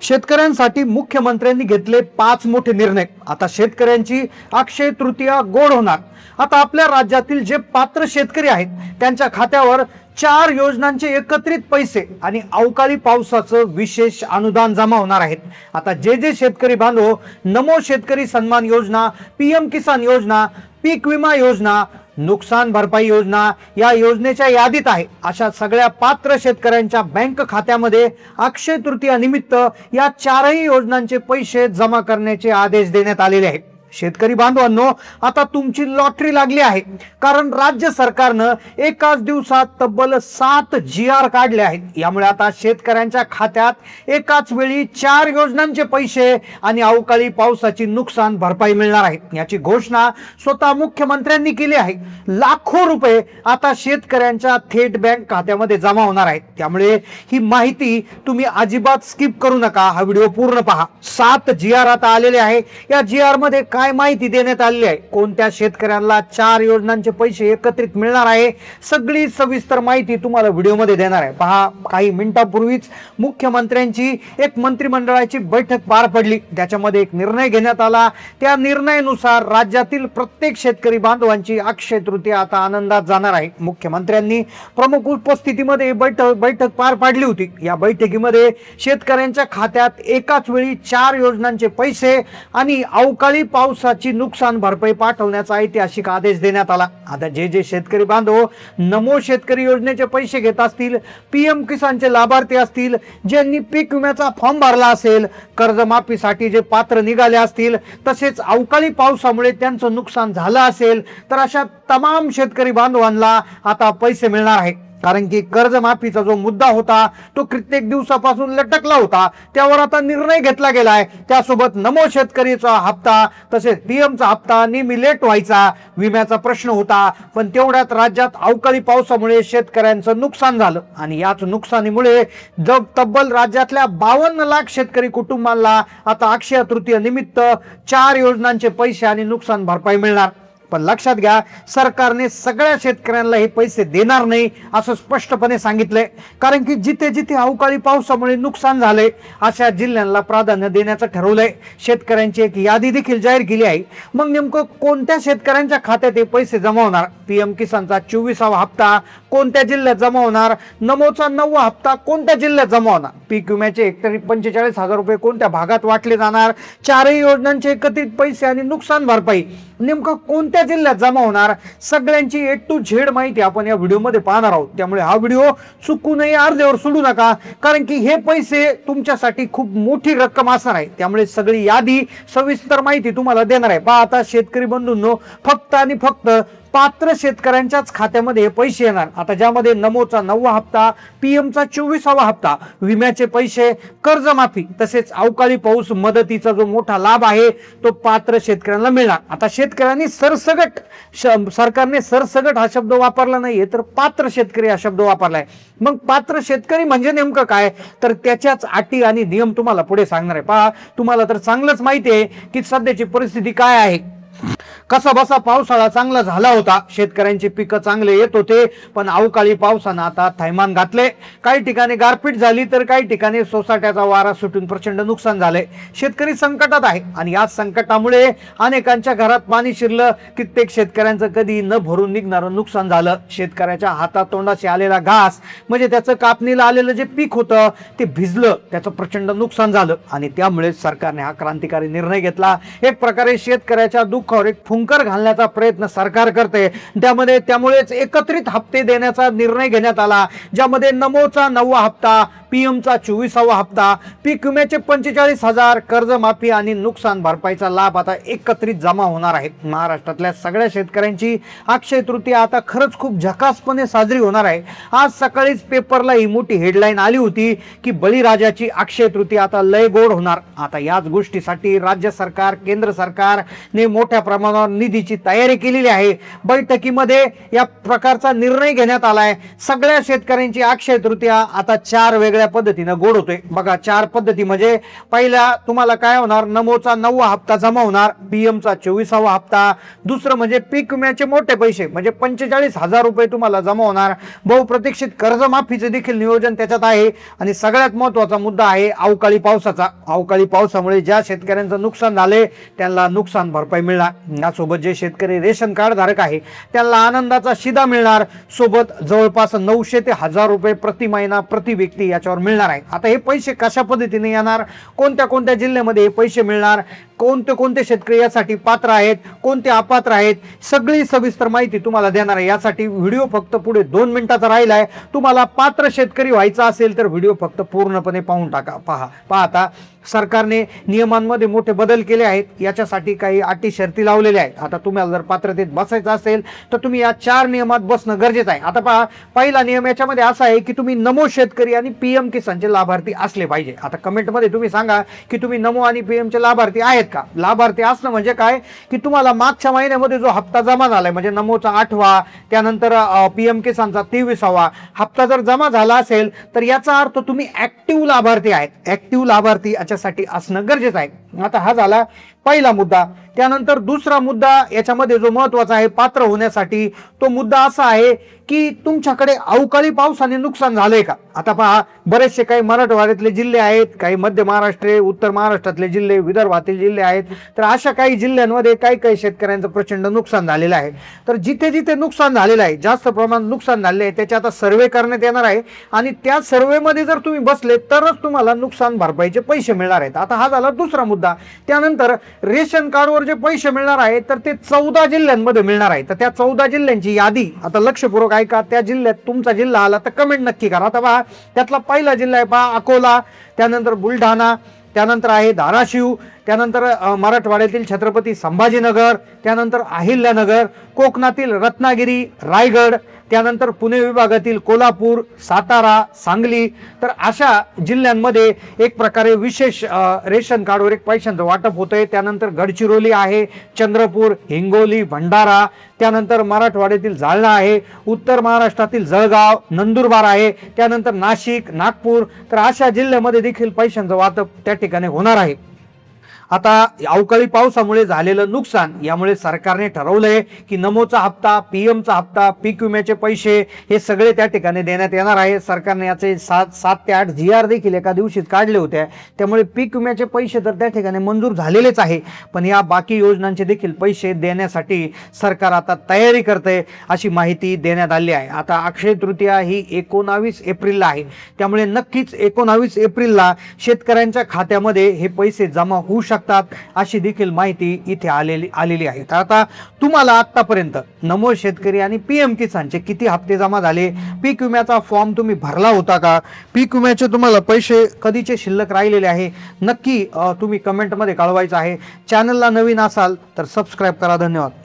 शेतकऱ्यांसाठी मुख्यमंत्र्यांनी घेतले 5 मोठे निर्णय। आता शेतकऱ्यांची अक्षय तृतीया गोड होणार। आता आपल्या राज्यातील जे पात्र शेतकरी आहेत त्यांच्या खात्यावर 4 योजनांचे एकत्रित पैसे आणि अवकाळी पावसाचं विशेष अनुदान जमा होणार आहेत। आता जे शेतकरी बांधव नमो शेतकरी सन्मान योजना, पीएम किसान योजना, पीक विमा योजना, नुकसान भरपाई योजना या योजनेच्या यादीत आहे अशा सगळ्या पात्र शेतकऱ्यांच्या बँक खात्यामध्ये अक्षय तृतीया निमित्त या 4ही योजनांचे पैसे जमा करण्याचे आदेश देण्यात आलेले आहेत। शेतकरी बांधवांनो, आता तुमची लॉटरी लागली आहे, कारण राज्य सरकारनं एकाच दिवसात तब्बल 7 GR काढले आहेत। यामुळे आता शेतकऱ्यांच्या खात्यात एकाच वेळी 4 योजनांचे पैसे आणि अवकाळी पावसाची नुकसान भरपाई मिळणार आहे। याची घोषणा स्वतः मुख्यमंत्र्यांनी केली आहे। लाखो रुपये आता शेतकऱ्यांच्या थेट बँक खात्यामध्ये जमा होणार आहेत। त्यामुळे ही माहिती तुम्ही अजिबात स्किप करू नका, हा व्हिडिओ पूर्ण पहा। 7 GR आता आलेले आहे। या GR मध्ये काय माहिती देण्यात आली आहे, कोणत्या शेतकऱ्यांना 4 योजनांचे पैसे एकत्रित मिळणार आहे, सगळी सविस्तर माहिती तुम्हाला व्हिडिओ मध्ये देणार आहे। पहा, काही मिनिटांपूर्वीच मुख्यमंत्र्यांची एक मंत्रिमंडळाची बैठक पार पडली। त्याच्यामध्ये एक निर्णय घेण्यात आला। त्या निर्णयानुसार राज्यातील प्रत्येक शेतकरी बांधवांची अक्षय तृतीया आता आनंदात जाणार आहे। मुख्यमंत्र्यांनी प्रमुख उपस्थितीमध्ये बैठक पार पाडली होती। या बैठकीमध्ये शेतकऱ्यांच्या खात्यात एकाच वेळी 4 योजनांचे पैसे आणि अवकाळी पावसाची नुकसान भरपाई पाठवण्याचा ऐतिहासिक आदेश देण्यात आला। आता जे शेतकरी बांधव नमो शेतकरी योजनेचे पैसे घेत असतील, पीएम किसानचे लाभार्थी असतील, ज्यांनी पीक विम्याचा फॉर्म भरला असेल, कर्जमाफीसाठी जे पात्र निघाले असतील, तसेच अवकाळी पावसामुळे त्यांचं नुकसान झालं असेल, तर अशा तमाम शेतकरी बांधवांना आता पैसे मिळणार आहेत। कारण की कर्जमाफीचा जो मुद्दा होता तो कित्येक दिवसापासून लटकला होता, त्यावर आता निर्णय घेतला गेलाय। त्यासोबत नमो शेतकरीचा हप्ता तसेच पीएमचा हप्ता नेहमी लेट व्हायचा, विम्याचा प्रश्न होता, पण तेवढ्यात राज्यात अवकाळी पावसामुळे शेतकऱ्यांचं नुकसान झालं आणि याच नुकसानीमुळे तब्बल राज्यातल्या 52 लाख शेतकरी कुटुंबांना आता अक्षय तृतीया निमित्त 4 योजनांचे पैसे आणि नुकसान भरपाई मिळणार। पण लक्षात घ्या, सरकारने सगळ्या शेतकऱ्यांना हे पैसे देणार नाही असं स्पष्टपणे सांगितलंय। कारण की जिथे अवकाळी पावसामुळे नुकसान झाले अशा जिल्ह्यांना प्राधान्य देण्याचं ठरवलंय। शेतकऱ्यांची एक यादी देखील जाहीर केली आहे। मग नेमकं कोणत्या शेतकऱ्यांच्या खात्यात हे पैसे जमा होणार? पीएम किसानचा 24वा हप्ता कोणत्या जिल्ह्यात जमा होणार? नमोचा 9वा हप्ता कोणत्या जिल्ह्यात जमा होणार? पीक विम्याचे हेक्टरी 45,000 रुपये कोणत्या भागात वाटले जाणार? 4ही योजनांचे एकत्रित पैसे आणि नुकसान भरपाई नेमकं कोणत्या जिल्ह्यात जमा होणार? सगळ्यांची A to Z माहिती आपण या व्हिडिओमध्ये पाहणार आहोत। त्यामुळे हा व्हिडिओ चुकूनही अर्ध्यावर सोडू नका, कारण की हे पैसे तुमच्यासाठी खूप मोठी रक्कम असणार आहे। त्यामुळे सगळी यादी, सविस्तर माहिती तुम्हाला देणार आहे। पहा, आता शेतकरी बंधूंनो, फक्त आणि फक्त पात्र शेतकऱ्यांच्याच खात्यामध्ये पैसे येणार। आता ज्यामध्ये नमोचा 9वा हप्ता, पीएमचा 24वा हप्ता, विम्याचे पैसे, कर्जमाफी तसेच अवकाळी पाऊस मदतीचा जो मोठा लाभ आहे तो पात्र शेतकऱ्यांना मिळणार। आता शेतकऱ्यांनी सरकारने सरसगट हा शब्द वापरला नाहीये, तर पात्र शेतकरी हा शब्द वापरलाय। मग पात्र शेतकरी म्हणजे नेमकं काय, तर त्याच्याच अटी आणि नियम तुम्हाला पुढे सांगणार आहे। पहा, तुम्हाला तर चांगलंच माहिती आहे की सध्याची परिस्थिती काय आहे। कसा बसा पावसाळा चांगला झाला होता, शेतकऱ्यांची पिकं चांगले येत होते, पण अवकाळी पावसानं आता थैमान घातले। काही ठिकाणी गारपीट झाली, तर काही ठिकाणी सोसाट्याचा वारा सुटून प्रचंड नुकसान झाले। शेतकरी संकटात आहे आणि या संकटामुळे अनेकांच्या घरात पाणी शिरलं, कित्येक शेतकऱ्यांचं कधी न भरून निघणारं नुकसान झालं। शेतकऱ्याच्या हातातोंडाशी आलेला घास म्हणजे त्याचं कापणीला आलेलं जे पीक होतं ते भिजलं, त्याचं प्रचंड नुकसान झालं आणि त्यामुळे सरकारने हा क्रांतिकारी निर्णय घेतला। एक प्रकारे शेतकऱ्याच्या दुःखावर एक फुंकर घालण्याचा प्रयत्न सरकार करते। त्यामुळेच एकत्रित हप्ते देण्याचा निर्णय घेण्यात आला, ज्यामध्ये नमोचा 9वा हप्ता, पीएमचा 24वा हप्ता, पीक विम्याचे 45,000, कर्जमाफी आणि नुकसान भरपाईचा लाभ आता एकत्रित जमा होणार आहे। महाराष्ट्रातल्या सगळ्या शेतकऱ्यांची अक्षय तृतीया आता खरंच खूप झकासपणे साजरी होणार आहे। आज सकाळीच पेपरला ही मोठी हेडलाईन आली होती की बळीराजाची अक्षय तृतीया आता लय गोड होणार। आता याच गोष्टीसाठी राज्य सरकार, केंद्र सरकारने मोठ्या प्रमाणावर निधीची तयारी केलेली आहे। बैठकीमध्ये या प्रकारचा निर्णय घेण्यात आलाय। सगळ्या शेतकऱ्यांची अक्षय तृतीया आता 4 वेगळ्या वेगळ्या पद्धतीनं गोड होतोय बघा. 4 पद्धती म्हणजे पहिला तुम्हाला काय होणार, नमोचा 9वा हप्ता जमा होणार, पीएमचा 24वा हप्ता. दुसरं म्हणजे पीक विम्याचे मोठे पैसे म्हणजे 45,000 रुपये तुम्हाला जमा होणार. बहुप्रतीक्षित कर्जमाफीचे देखील नियोजन त्याच्यात आहे. आणि सगळ्यात महत्त्वाचा मुद्दा आहे अवकाळी पावसाचा. अवकाळी पावसामुळे ज्या शेतकऱ्यांचं नुकसान झाले त्यांना नुकसान भरपाई मिळणार. यासोबत जे शेतकरी रेशन कार्ड धारक आहे त्यांना आनंदाचा शिधा मिळणार. सोबत जवळपास 900 ते 1000 रुपये प्रति महिना प्रति व्यक्ती याच्यावर मिळणार आहे. आता हे पैसे कशा पद्धतीने येणार, कोणत्या कोणत्या जिल्ह्यामध्ये हे पैसे मिळणार, कोणते कोणते शेतकरी यासाठी पात्र आहेत, कोणते अपात्र आहेत, सगळी सविस्तर माहिती तुम्हाला देणार आहे. यासाठी व्हिडिओ फक्त पुढे 2 मिनिटाचा राहिला आहे. तुम्हाला पात्र शेतकरी व्हायचा असेल तर व्हिडिओ फक्त पूर्णपणे पाहून टाका. पाहता सरकारने नियमांमध्ये मोठे बदल केले आहेत. याच्यासाठी काही अटी शर्ती लावलेल्या आहेत. आता तुम्हाला जर पात्रतेत बसायचं असेल तर तुम्ही या 4 नियमात बसणं गरजेचं आहे. आता पहा, पहिला नियम याच्यामध्ये असा आहे की तुम्ही नमो शेतकरी आणि पीएम किसानचे लाभार्थी असले पाहिजे. आता कमेंटमध्ये तुम्ही सांगा की तुम्ही नमो आणि पीएमचे लाभार्थी आहेत का. लाभार्थी असणं म्हणजे काय की तुम्हाला मागच्या महिन्यामध्ये जो हप्ता जमा झालाय म्हणजे नमोचा 8वा, त्यानंतर पीएम किसानचा 23वा हप्ता जर जमा झाला असेल तर याचा अर्थ तुम्ही ऍक्टिव्ह लाभार्थी आहेत. ऍक्टिव्ह लाभार्थी याच्यासाठी असणं गरजेचं आहे. आता हा झाला पहिला मुद्दा. त्यानंतर दुसरा मुद्दा याच्यामध्ये जो महत्त्वाचा आहे पात्र होण्यासाठी, तो मुद्दा असा आहे की तुमच्याकडे अवकाळी पावसाने नुकसान झालंय का. आता पहा, बरेचसे काही मराठवाड्यातले जिल्हे आहेत, काही मध्य महाराष्ट्र, उत्तर महाराष्ट्रातले जिल्हे, विदर्भातील जिल्हे आहेत. तर अशा काही जिल्ह्यांमध्ये काही शेतकऱ्यांचं प्रचंड नुकसान झालेलं आहे. तर जिथे जिथे नुकसान झालेलं आहे, जास्त प्रमाणात नुकसान झाले आहे, त्याचे आता सर्वे करण्यात येणार आहे. आणि त्या सर्वेमध्ये जर तुम्ही बसले तरच तुम्हाला नुकसान भरपाईचे पैसे मिळणार आहेत. आता हा झाला दुसरा मुद्दा. त्यानंतर रेशन कार्डवर जे पैसे मिळणार आहेत तर ते 14 जिल्ह्यांमध्ये मिळणार आहे. तर त्या 14 जिल्ह्यांची यादी आता लक्षपूर्वक ऐका. त्या जिल्ह्यात तुमचा जिल्हा आला तर कमेंट नक्की करा. आता पहा, त्यातला पहिला जिल्हा आहे पहा अकोला, त्यानंतर बुलढाणा, त्यानंतर आहे धाराशिव, त्यानंतर मराठवाड्यातील छत्रपती संभाजीनगर, त्यानंतर अहिल्यानगर, कोकणातील रत्नागिरी, रायगड, त्यानंतर पुणे विभागातील कोल्हापूर, सातारा, सांगली. तर अशा जिल्ह्यांमध्ये एक प्रकारे विशेष रेशन कार्डवर एक पैशांचं वाटप होतंय. त्यानंतर गडचिरोली आहे, चंद्रपूर, हिंगोली, भंडारा, त्यानंतर मराठवाड्यातील जालना आहे, उत्तर महाराष्ट्रातील जळगाव, नंदुरबार आहे, त्यानंतर नाशिक, नागपूर. तर अशा जिल्ह्यामध्ये देखील पैशांचं वाटप त्या ठिकाणी होणार आहे. आता अवकाळी पावसामुळे झालेलं नुकसान यामुळे सरकारने ठरवलंय की नमोचा हप्ता, पीएमचा हप्ता, पीक विम्याचे पैसे हे सगळे त्या ठिकाणी देण्यात येणार आहे. सरकारने याचे 7 ते 8 GR देखील एका दिवशीत काढले होते. त्यामुळे पीक विम्याचे पैसे तर त्या ठिकाणी मंजूर झालेलेच आहे. पण या बाकी योजनांचे देखील पैसे देण्यासाठी सरकार आता तयारी करते अशी माहिती देण्यात आली आहे. आता अक्षय तृतीया ही 19 एप्रिलला आहे. त्यामुळे नक्कीच 19 एप्रिलला शेतकऱ्यांच्या खात्यामध्ये हे पैसे जमा होऊ शकतात अशी देखील माहिती इथे आलेली आहे. तर आता तुम्हाला आतापर्यंत नमो शेतकरी आणि पीएम किसानचे किती हप्ते जमा झाले, पीक विम्याचा फॉर्म तुम्ही भरला होता का, पीक विम्याचे तुम्हाला पैसे कधीचे शिल्लक राहिलेले आहे, नक्की तुम्ही कमेंटमध्ये कळवायचं आहे. चॅनलला नवीन असाल तर सबस्क्राईब करा. धन्यवाद.